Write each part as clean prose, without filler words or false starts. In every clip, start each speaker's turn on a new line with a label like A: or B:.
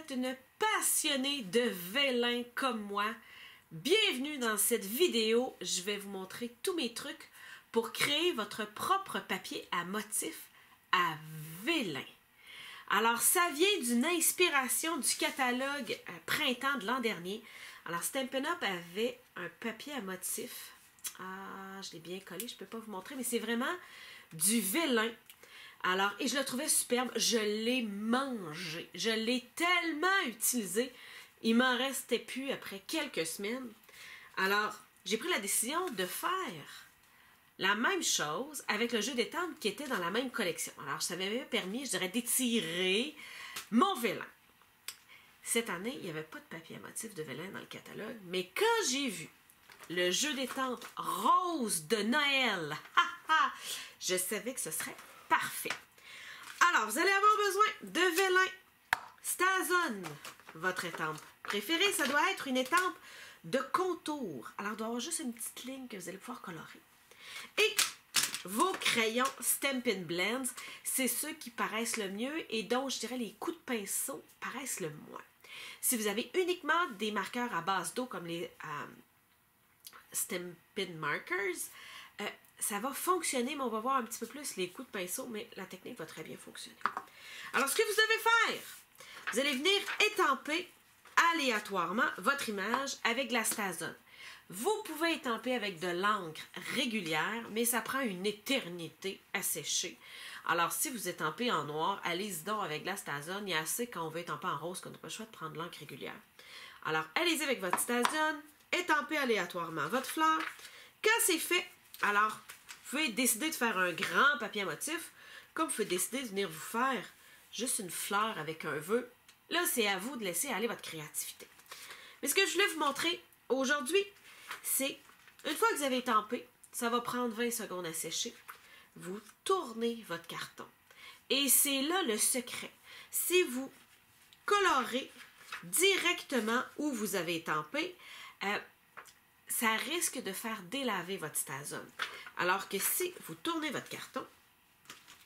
A: êtes une passionnée de vélin comme moi, bienvenue dans cette vidéo. Je vais vous montrer tous mes trucs pour créer votre propre papier à motif à vélin. Alors, ça vient d'une inspiration du catalogue printemps de l'an dernier. Alors, Stampin' Up! Avait un papier à motif. Ah, je l'ai bien collé, je ne peux pas vous montrer, mais c'est vraiment du vélin. Alors, et je le trouvais superbe, je l'ai mangé, je l'ai tellement utilisé, il m'en restait plus après quelques semaines. Alors, j'ai pris la décision de faire la même chose avec le jeu d'étampes qui était dans la même collection. Alors, ça m'avait permis, je dirais, d'étirer mon vélin. Cette année, il n'y avait pas de papier à motif de vélin dans le catalogue, mais quand j'ai vu le jeu d'étampes rose de Noël, je savais que ce serait parfait. Alors, vous allez avoir besoin de vélin. StaZone, votre étampe préférée. Ça doit être une étampe de contour. Alors, il doit y avoir juste une petite ligne que vous allez pouvoir colorer. Et vos crayons Stampin' Blends, c'est ceux qui paraissent le mieux et dont, je dirais, les coups de pinceau paraissent le moins. Si vous avez uniquement des marqueurs à base d'eau comme les Stampin' Markers, ça va fonctionner, mais on va voir un petit peu plus les coups de pinceau, mais la technique va très bien fonctionner. Alors, ce que vous devez faire, vous allez venir étamper aléatoirement votre image avec de la StaZone. Vous pouvez étamper avec de l'encre régulière, mais ça prend une éternité à sécher. Alors, si vous étampez en noir, allez-y donc avec de la StaZone. Il y a assez quand on veut étamper en rose qu'on n'a pas le choix de prendre l'encre régulière. Alors, allez-y avec votre StaZone, étampez aléatoirement votre fleur. Quand c'est fait, alors, vous pouvez décider de faire un grand papier à motif, comme vous pouvez décider de venir vous faire juste une fleur avec un vœu. Là, c'est à vous de laisser aller votre créativité. Mais ce que je voulais vous montrer aujourd'hui, c'est, une fois que vous avez étampé, ça va prendre 20 secondes à sécher. Vous tournez votre carton. Et c'est là le secret. Si vous colorez directement où vous avez étampé, ça risque de faire délaver votre StaZone. Alors que si vous tournez votre carton,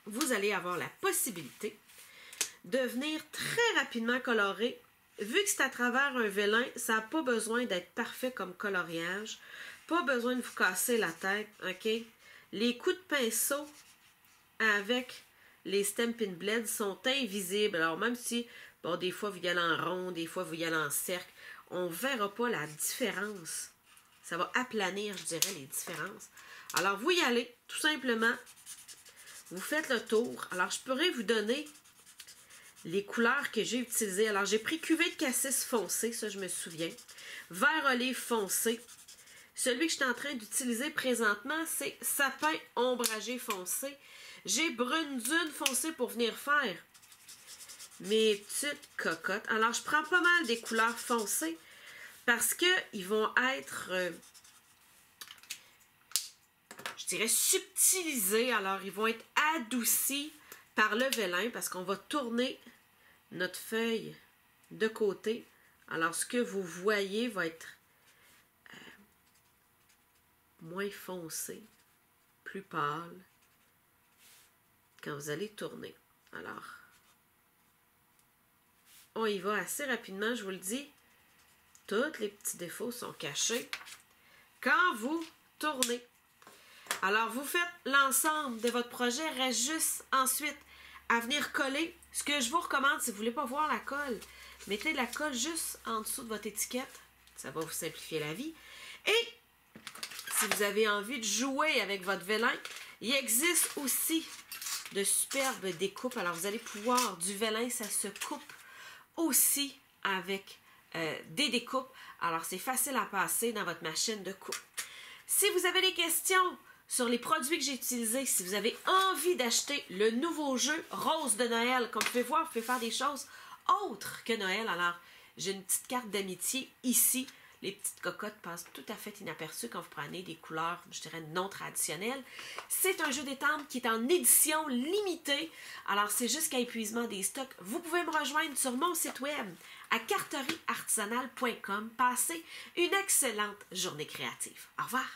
A: vous allez avoir la possibilité de venir très rapidement colorer. Vu que c'est à travers un vélin, ça n'a pas besoin d'être parfait comme coloriage. Pas besoin de vous casser la tête, OK? Les coups de pinceau avec les Stampin' Blends sont invisibles. Alors même si, bon, des fois vous y allez en rond, des fois vous y allez en cercle, on ne verra pas la différence. Ça va aplanir, je dirais, les différences. Alors, vous y allez, tout simplement. Vous faites le tour. Alors, je pourrais vous donner les couleurs que j'ai utilisées. Alors, j'ai pris cuvée de cassis foncé, ça, je me souviens. Vert olive foncé. Celui que je suis en train d'utiliser présentement, c'est sapin ombragé foncé. J'ai brune dune foncé pour venir faire mes petites cocottes. Alors, je prends pas mal des couleurs foncées. Parce qu'ils vont être, je dirais, subtilisés. Alors, ils vont être adoucis par le vélin parce qu'on va tourner notre feuille de côté. Alors, ce que vous voyez va être moins foncé, plus pâle quand vous allez tourner. Alors, on y va assez rapidement, je vous le dis. Tous les petits défauts sont cachés quand vous tournez. Alors, vous faites l'ensemble de votre projet. Reste juste ensuite à venir coller. Ce que je vous recommande, si vous ne voulez pas voir la colle, mettez de la colle juste en dessous de votre étiquette. Ça va vous simplifier la vie. Et si vous avez envie de jouer avec votre vélin, il existe aussi de superbes découpes. Alors, vous allez pouvoir, du vélin, ça se coupe aussi avec des découpes. Alors, c'est facile à passer dans votre machine de coupe. Si vous avez des questions sur les produits que j'ai utilisés, si vous avez envie d'acheter le nouveau jeu Rose de Noël, comme vous pouvez voir, vous pouvez faire des choses autres que Noël. Alors, j'ai une petite carte d'amitié ici. Les petites cocottes passent tout à fait inaperçues quand vous prenez des couleurs, je dirais, non traditionnelles. C'est un jeu d'étampes qui est en édition limitée. Alors, c'est jusqu'à épuisement des stocks. Vous pouvez me rejoindre sur mon site web à carterieartisanale.com. Passez une excellente journée créative. Au revoir!